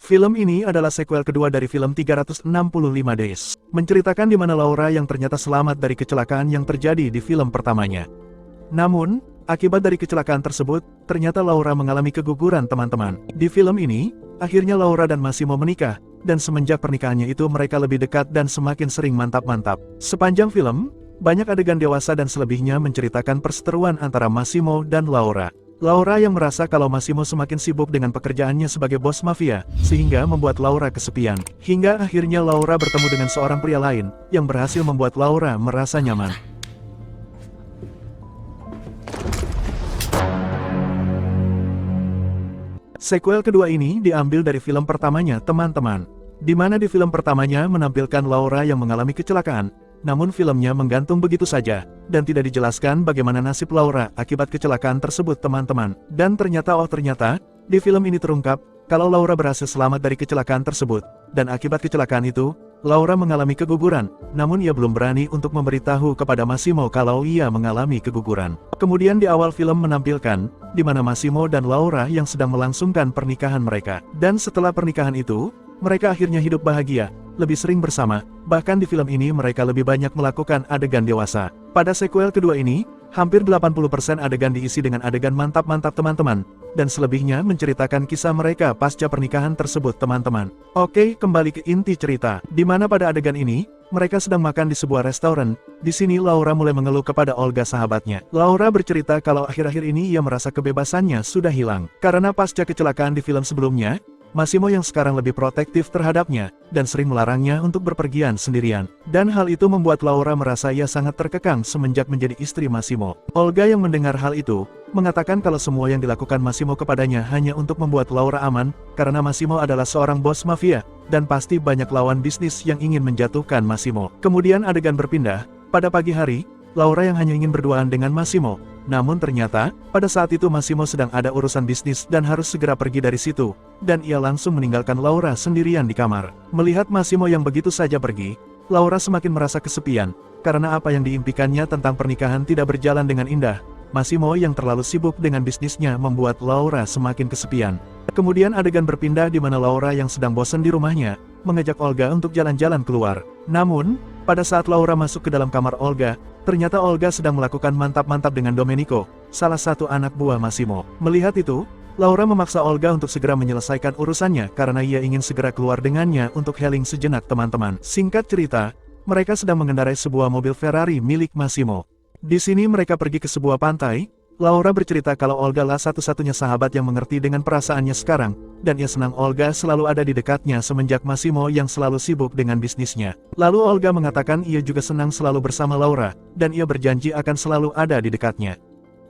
Film ini adalah sequel kedua dari film 365 Days, menceritakan di mana Laura yang ternyata selamat dari kecelakaan yang terjadi di film pertamanya. Namun, akibat dari kecelakaan tersebut, ternyata Laura mengalami keguguran teman-teman. Di film ini, akhirnya Laura dan Massimo menikah, dan semenjak pernikahannya itu mereka lebih dekat dan semakin sering mantap-mantap. Sepanjang film, banyak adegan dewasa dan selebihnya menceritakan perseteruan antara Massimo dan Laura. Laura yang merasa kalau Massimo semakin sibuk dengan pekerjaannya sebagai bos mafia, sehingga membuat Laura kesepian. Hingga akhirnya Laura bertemu dengan seorang pria lain, yang berhasil membuat Laura merasa nyaman. Sequel kedua ini diambil dari film pertamanya teman-teman, di mana di film pertamanya menampilkan Laura yang mengalami kecelakaan. Namun filmnya menggantung begitu saja, dan tidak dijelaskan bagaimana nasib Laura akibat kecelakaan tersebut teman-teman. Dan ternyata di film ini terungkap, kalau Laura berhasil selamat dari kecelakaan tersebut, dan akibat kecelakaan itu, Laura mengalami keguguran, namun ia belum berani untuk memberitahu kepada Massimo kalau ia mengalami keguguran. Kemudian di awal film menampilkan, di mana Massimo dan Laura yang sedang melangsungkan pernikahan mereka. Dan setelah pernikahan itu, mereka akhirnya hidup bahagia, lebih sering bersama, bahkan di film ini mereka lebih banyak melakukan adegan dewasa. Pada sequel kedua ini, hampir 80% adegan diisi dengan adegan mantap-mantap teman-teman, dan selebihnya menceritakan kisah mereka pasca pernikahan tersebut teman-teman. Oke, kembali ke inti cerita, di mana pada adegan ini, mereka sedang makan di sebuah restoran. Di sini Laura mulai mengeluh kepada Olga sahabatnya. Laura bercerita kalau akhir-akhir ini ia merasa kebebasannya sudah hilang, karena pasca kecelakaan di film sebelumnya, Massimo yang sekarang lebih protektif terhadapnya, dan sering melarangnya untuk berpergian sendirian. Dan hal itu membuat Laura merasa ia sangat terkekang semenjak menjadi istri Massimo. Olga yang mendengar hal itu, mengatakan kalau semua yang dilakukan Massimo kepadanya hanya untuk membuat Laura aman, karena Massimo adalah seorang bos mafia, dan pasti banyak lawan bisnis yang ingin menjatuhkan Massimo. Kemudian adegan berpindah, pada pagi hari, Laura yang hanya ingin berduaan dengan Massimo. Namun ternyata, pada saat itu Massimo sedang ada urusan bisnis dan harus segera pergi dari situ, dan ia langsung meninggalkan Laura sendirian di kamar. Melihat Massimo yang begitu saja pergi, Laura semakin merasa kesepian, karena apa yang diimpikannya tentang pernikahan tidak berjalan dengan indah. Massimo yang terlalu sibuk dengan bisnisnya membuat Laura semakin kesepian. Kemudian adegan berpindah di mana Laura yang sedang bosan di rumahnya, mengajak Olga untuk jalan-jalan keluar. Namun, pada saat Laura masuk ke dalam kamar Olga, ternyata Olga sedang melakukan mantap-mantap dengan Domenico, salah satu anak buah Massimo. Melihat itu, Laura memaksa Olga untuk segera menyelesaikan urusannya karena ia ingin segera keluar dengannya untuk healing sejenak teman-teman. Singkat cerita, mereka sedang mengendarai sebuah mobil Ferrari milik Massimo. Di sini mereka pergi ke sebuah pantai. Laura bercerita kalau Olga lah satu-satunya sahabat yang mengerti dengan perasaannya sekarang, dan ia senang Olga selalu ada di dekatnya semenjak Massimo yang selalu sibuk dengan bisnisnya. Lalu Olga mengatakan ia juga senang selalu bersama Laura, dan ia berjanji akan selalu ada di dekatnya.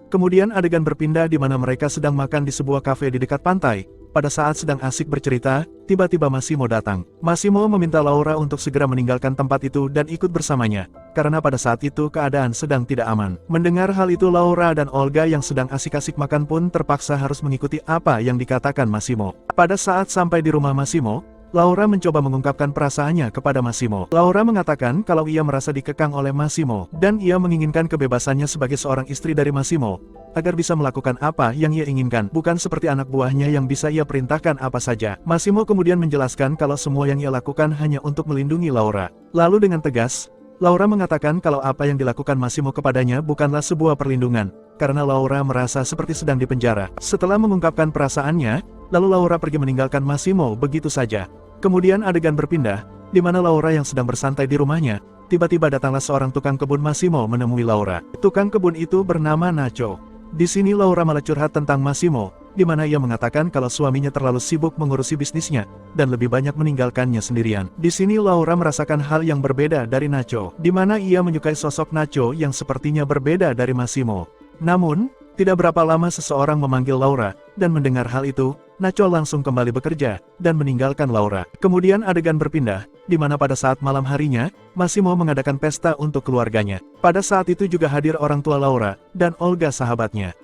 Kemudian adegan berpindah di mana mereka sedang makan di sebuah kafe di dekat pantai. Pada saat sedang asik bercerita, tiba-tiba Massimo datang. Massimo meminta Laura untuk segera meninggalkan tempat itu dan ikut bersamanya, karena pada saat itu keadaan sedang tidak aman. Mendengar hal itu Laura dan Olga yang sedang asik-asik makan pun terpaksa harus mengikuti apa yang dikatakan Massimo. Pada saat sampai di rumah Massimo, Laura mencoba mengungkapkan perasaannya kepada Massimo. Laura mengatakan kalau ia merasa dikekang oleh Massimo, dan ia menginginkan kebebasannya sebagai seorang istri dari Massimo, agar bisa melakukan apa yang ia inginkan, bukan seperti anak buahnya yang bisa ia perintahkan apa saja. Massimo kemudian menjelaskan kalau semua yang ia lakukan hanya untuk melindungi Laura. Lalu dengan tegas, Laura mengatakan kalau apa yang dilakukan Massimo kepadanya bukanlah sebuah perlindungan, karena Laura merasa seperti sedang dipenjara. Setelah mengungkapkan perasaannya, lalu Laura pergi meninggalkan Massimo begitu saja. Kemudian adegan berpindah, di mana Laura yang sedang bersantai di rumahnya, tiba-tiba datanglah seorang tukang kebun Massimo menemui Laura. Tukang kebun itu bernama Nacho. Di sini Laura malah curhat tentang Massimo, di mana ia mengatakan kalau suaminya terlalu sibuk mengurusi bisnisnya, dan lebih banyak meninggalkannya sendirian. Di sini Laura merasakan hal yang berbeda dari Nacho, di mana ia menyukai sosok Nacho yang sepertinya berbeda dari Massimo. Namun, tidak berapa lama seseorang memanggil Laura, dan mendengar hal itu, Nacho langsung kembali bekerja, dan meninggalkan Laura. Kemudian adegan berpindah, di mana pada saat malam harinya, Massimo mengadakan pesta untuk keluarganya. Pada saat itu juga hadir orang tua Laura, dan Olga sahabatnya.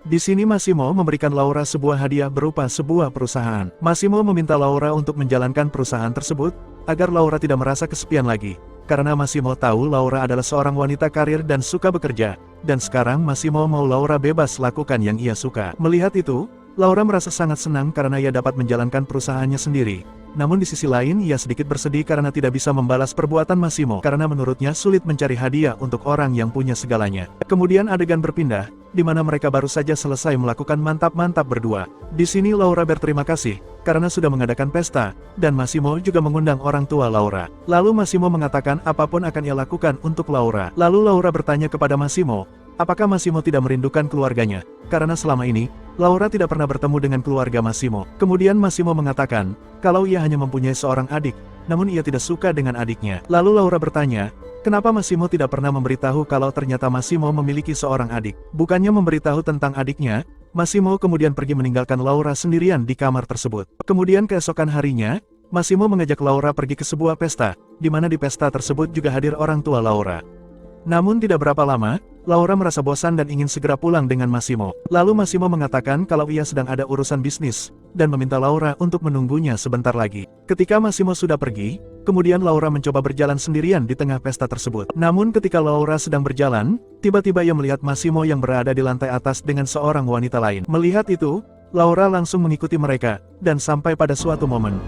Di sini Massimo memberikan Laura sebuah hadiah berupa sebuah perusahaan. Massimo meminta Laura untuk menjalankan perusahaan tersebut, agar Laura tidak merasa kesepian lagi. Karena Massimo tahu Laura adalah seorang wanita karir dan suka bekerja, dan sekarang Massimo mau Laura bebas lakukan yang ia suka. Melihat itu, Laura merasa sangat senang karena ia dapat menjalankan perusahaannya sendiri. Namun di sisi lain ia sedikit bersedih karena tidak bisa membalas perbuatan Massimo karena menurutnya sulit mencari hadiah untuk orang yang punya segalanya. Kemudian adegan berpindah, di mana mereka baru saja selesai melakukan mantap-mantap berdua. Di sini Laura berterima kasih karena sudah mengadakan pesta, dan Massimo juga mengundang orang tua Laura. Lalu Massimo mengatakan apapun akan ia lakukan untuk Laura. Lalu Laura bertanya kepada Massimo, apakah Massimo tidak merindukan keluarganya? Karena selama ini, Laura tidak pernah bertemu dengan keluarga Massimo. Kemudian Massimo mengatakan, kalau ia hanya mempunyai seorang adik, namun ia tidak suka dengan adiknya. Lalu Laura bertanya, kenapa Massimo tidak pernah memberitahu kalau ternyata Massimo memiliki seorang adik? Bukannya memberitahu tentang adiknya, Massimo kemudian pergi meninggalkan Laura sendirian di kamar tersebut. Kemudian keesokan harinya, Massimo mengajak Laura pergi ke sebuah pesta, di mana di pesta tersebut juga hadir orang tua Laura. Namun tidak berapa lama, Laura merasa bosan dan ingin segera pulang dengan Massimo. Lalu Massimo mengatakan kalau ia sedang ada urusan bisnis, dan meminta Laura untuk menunggunya sebentar lagi. Ketika Massimo sudah pergi, kemudian Laura mencoba berjalan sendirian di tengah pesta tersebut. Namun ketika Laura sedang berjalan, tiba-tiba ia melihat Massimo yang berada di lantai atas dengan seorang wanita lain. Melihat itu, Laura langsung mengikuti mereka, dan sampai pada suatu momen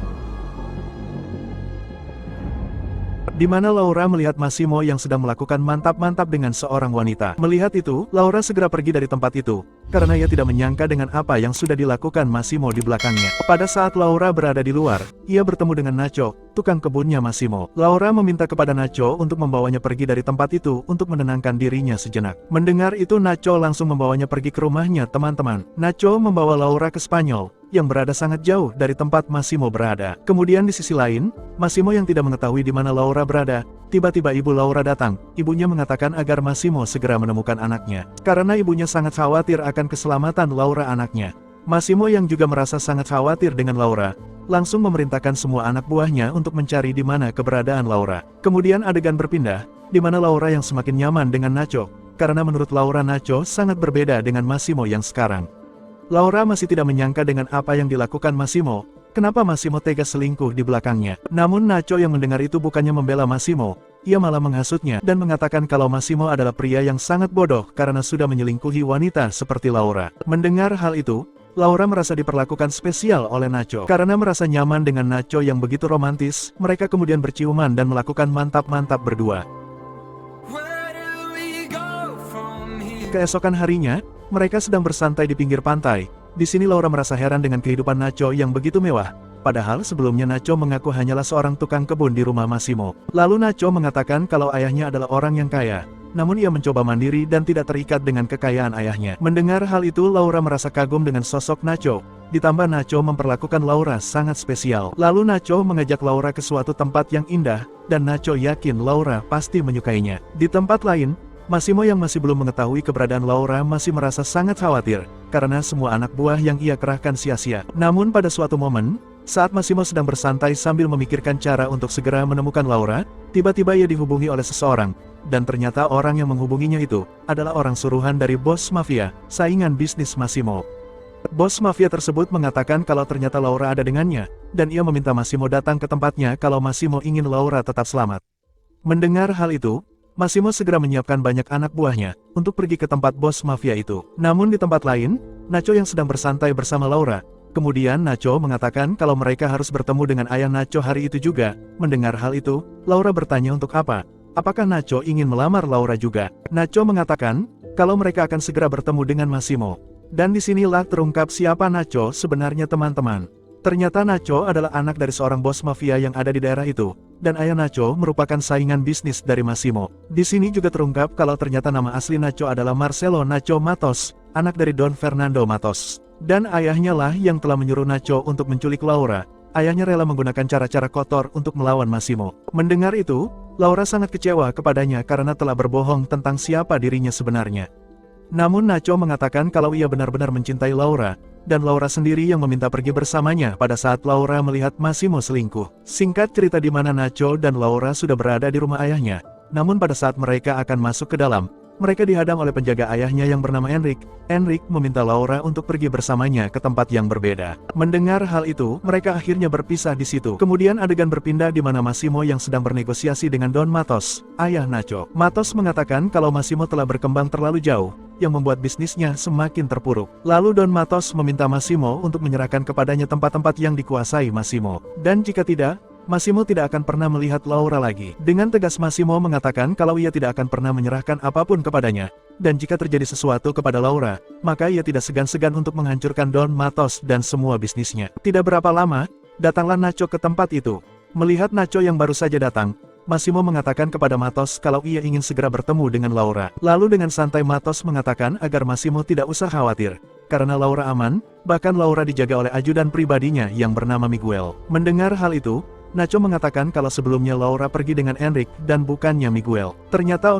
di mana Laura melihat Massimo yang sedang melakukan mantap-mantap dengan seorang wanita. Melihat itu, Laura segera pergi dari tempat itu, karena ia tidak menyangka dengan apa yang sudah dilakukan Massimo di belakangnya. Pada saat Laura berada di luar, ia bertemu dengan Nacho, tukang kebunnya Massimo. Laura meminta kepada Nacho untuk membawanya pergi dari tempat itu untuk menenangkan dirinya sejenak. Mendengar itu Nacho langsung membawanya pergi ke rumahnya teman-teman. Nacho membawa Laura ke Spanyol, yang berada sangat jauh dari tempat Massimo berada. Kemudian di sisi lain, Massimo yang tidak mengetahui di mana Laura berada, tiba-tiba ibu Laura datang. Ibunya mengatakan agar Massimo segera menemukan anaknya, karena ibunya sangat khawatir akan keselamatan Laura anaknya. Massimo yang juga merasa sangat khawatir dengan Laura, langsung memerintahkan semua anak buahnya untuk mencari di mana keberadaan Laura. Kemudian adegan berpindah, di mana Laura yang semakin nyaman dengan Nacho, karena menurut Laura Nacho sangat berbeda dengan Massimo yang sekarang. Laura masih tidak menyangka dengan apa yang dilakukan Massimo, kenapa Massimo tega selingkuh di belakangnya. Namun Nacho yang mendengar itu bukannya membela Massimo, ia malah menghasutnya dan mengatakan kalau Massimo adalah pria yang sangat bodoh karena sudah menyelingkuhi wanita seperti Laura. Mendengar hal itu, Laura merasa diperlakukan spesial oleh Nacho. Karena merasa nyaman dengan Nacho yang begitu romantis, mereka kemudian berciuman dan melakukan mantap-mantap berdua. Keesokan harinya, mereka sedang bersantai di pinggir pantai. Di sini Laura merasa heran dengan kehidupan Nacho yang begitu mewah. Padahal sebelumnya Nacho mengaku hanyalah seorang tukang kebun di rumah Massimo. Lalu Nacho mengatakan kalau ayahnya adalah orang yang kaya. Namun ia mencoba mandiri dan tidak terikat dengan kekayaan ayahnya. Mendengar hal itu Laura merasa kagum dengan sosok Nacho. Ditambah Nacho memperlakukan Laura sangat spesial. Lalu Nacho mengajak Laura ke suatu tempat yang indah, dan Nacho yakin Laura pasti menyukainya. Di tempat lain, Massimo yang masih belum mengetahui keberadaan Laura masih merasa sangat khawatir, karena semua anak buah yang ia kerahkan sia-sia. Namun pada suatu momen, saat Massimo sedang bersantai sambil memikirkan cara untuk segera menemukan Laura, tiba-tiba ia dihubungi oleh seseorang, dan ternyata orang yang menghubunginya itu adalah orang suruhan dari bos mafia, saingan bisnis Massimo. Bos mafia tersebut mengatakan kalau ternyata Laura ada dengannya, dan ia meminta Massimo datang ke tempatnya kalau Massimo ingin Laura tetap selamat. Mendengar hal itu, Massimo segera menyiapkan banyak anak buahnya untuk pergi ke tempat bos mafia itu. Namun di tempat lain, Nacho yang sedang bersantai bersama Laura. Kemudian Nacho mengatakan kalau mereka harus bertemu dengan ayah Nacho hari itu juga. Mendengar hal itu, Laura bertanya untuk apa? Apakah Nacho ingin melamar Laura juga? Nacho mengatakan kalau mereka akan segera bertemu dengan Massimo. Dan disinilah terungkap siapa Nacho sebenarnya teman-teman. Ternyata Nacho adalah anak dari seorang bos mafia yang ada di daerah itu, dan ayah Nacho merupakan saingan bisnis dari Massimo. Di sini juga terungkap kalau ternyata nama asli Nacho adalah Marcelo Nacho Matos, anak dari Don Fernando Matos. Dan ayahnya lah yang telah menyuruh Nacho untuk menculik Laura. Ayahnya rela menggunakan cara-cara kotor untuk melawan Massimo. Mendengar itu, Laura sangat kecewa kepadanya karena telah berbohong tentang siapa dirinya sebenarnya. Namun Nacho mengatakan kalau ia benar-benar mencintai Laura, dan Laura sendiri yang meminta pergi bersamanya pada saat Laura melihat Massimo selingkuh. Singkat cerita di mana Nacho dan Laura sudah berada di rumah ayahnya, namun pada saat mereka akan masuk ke dalam, mereka dihadang oleh penjaga ayahnya yang bernama Enric. Enric meminta Laura untuk pergi bersamanya ke tempat yang berbeda. Mendengar hal itu, mereka akhirnya berpisah di situ. Kemudian adegan berpindah di mana Massimo yang sedang bernegosiasi dengan Don Matos, ayah Nacho. Matos mengatakan kalau Massimo telah berkembang terlalu jauh, yang membuat bisnisnya semakin terpuruk. Lalu Don Matos meminta Massimo untuk menyerahkan kepadanya tempat-tempat yang dikuasai Massimo. Dan jika tidak, Massimo tidak akan pernah melihat Laura lagi. Dengan tegas Massimo mengatakan kalau ia tidak akan pernah menyerahkan apapun kepadanya. Dan jika terjadi sesuatu kepada Laura, maka ia tidak segan-segan untuk menghancurkan Don Matos dan semua bisnisnya. Tidak berapa lama, datanglah Nacho ke tempat itu. Melihat Nacho yang baru saja datang, Massimo mengatakan kepada Matos kalau ia ingin segera bertemu dengan Laura. Lalu dengan santai Matos mengatakan agar Massimo tidak usah khawatir, karena Laura aman, bahkan Laura dijaga oleh ajudan pribadinya yang bernama Miguel. Mendengar hal itu, Nacho mengatakan kalau sebelumnya Laura pergi dengan Enric dan bukannya Miguel. Ternyata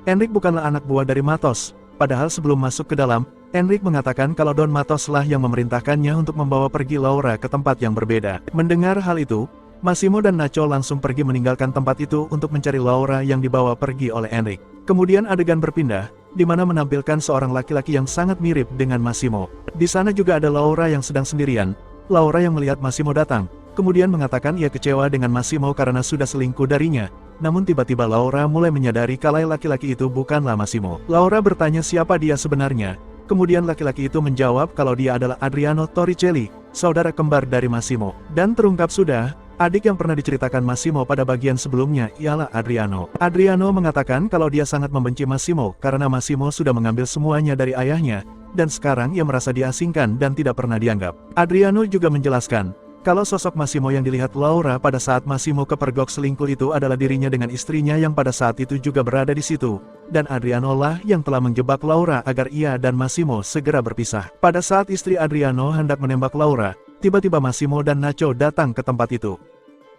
Enric bukanlah anak buah dari Matos. Padahal sebelum masuk ke dalam, Enric mengatakan kalau Don Matos lah yang memerintahkannya untuk membawa pergi Laura ke tempat yang berbeda. Mendengar hal itu, Massimo dan Nacho langsung pergi meninggalkan tempat itu untuk mencari Laura yang dibawa pergi oleh Enric. Kemudian adegan berpindah, di mana menampilkan seorang laki-laki yang sangat mirip dengan Massimo. Di sana juga ada Laura yang sedang sendirian. Laura yang melihat Massimo datang, kemudian mengatakan ia kecewa dengan Massimo karena sudah selingkuh darinya. Namun tiba-tiba Laura mulai menyadari kalau laki-laki itu bukanlah Massimo. Laura bertanya siapa dia sebenarnya. Kemudian laki-laki itu menjawab kalau dia adalah Adriano Torricelli, saudara kembar dari Massimo. Dan terungkap sudah, adik yang pernah diceritakan Massimo pada bagian sebelumnya ialah Adriano. Adriano mengatakan kalau dia sangat membenci Massimo karena Massimo sudah mengambil semuanya dari ayahnya, dan sekarang ia merasa diasingkan dan tidak pernah dianggap. Adriano juga menjelaskan kalau sosok Massimo yang dilihat Laura pada saat Massimo kepergok selingkuh itu adalah dirinya dengan istrinya yang pada saat itu juga berada di situ. Dan Adriano lah yang telah menjebak Laura agar ia dan Massimo segera berpisah. Pada saat istri Adriano hendak menembak Laura, tiba-tiba Massimo dan Nacho datang ke tempat itu.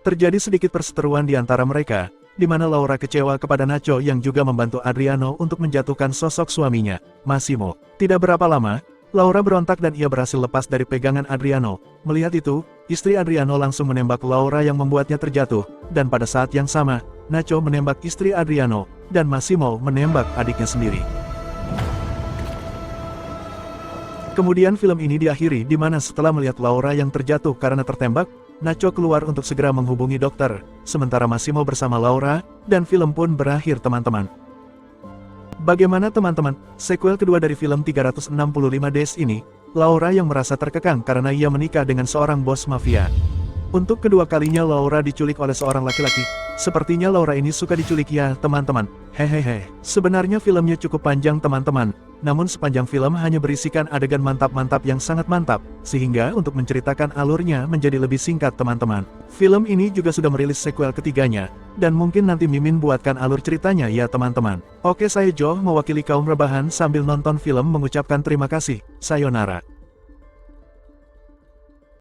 Terjadi sedikit perseteruan di antara mereka, di mana Laura kecewa kepada Nacho yang juga membantu Adriano untuk menjatuhkan sosok suaminya, Massimo. Tidak berapa lama, Laura berontak dan ia berhasil lepas dari pegangan Adriano. Melihat itu, istri Adriano langsung menembak Laura yang membuatnya terjatuh, dan pada saat yang sama, Nacho menembak istri Adriano, dan Massimo menembak adiknya sendiri. Kemudian film ini diakhiri di mana setelah melihat Laura yang terjatuh karena tertembak, Nacho keluar untuk segera menghubungi dokter, sementara Massimo bersama Laura, dan film pun berakhir teman-teman. Bagaimana teman-teman, sequel kedua dari film 365 Days ini, Laura yang merasa terkekang karena ia menikah dengan seorang bos mafia. Untuk kedua kalinya Laura diculik oleh seorang laki-laki. Sepertinya Laura ini suka diculik ya teman-teman. Hehehe. Sebenarnya filmnya cukup panjang teman-teman. Namun sepanjang film hanya berisikan adegan mantap-mantap yang sangat mantap, sehingga untuk menceritakan alurnya menjadi lebih singkat teman-teman. Film ini juga sudah merilis sequel ketiganya, dan mungkin nanti Mimin buatkan alur ceritanya ya teman-teman. Oke, saya Joe mewakili kaum rebahan sambil nonton film mengucapkan terima kasih. Sayonara.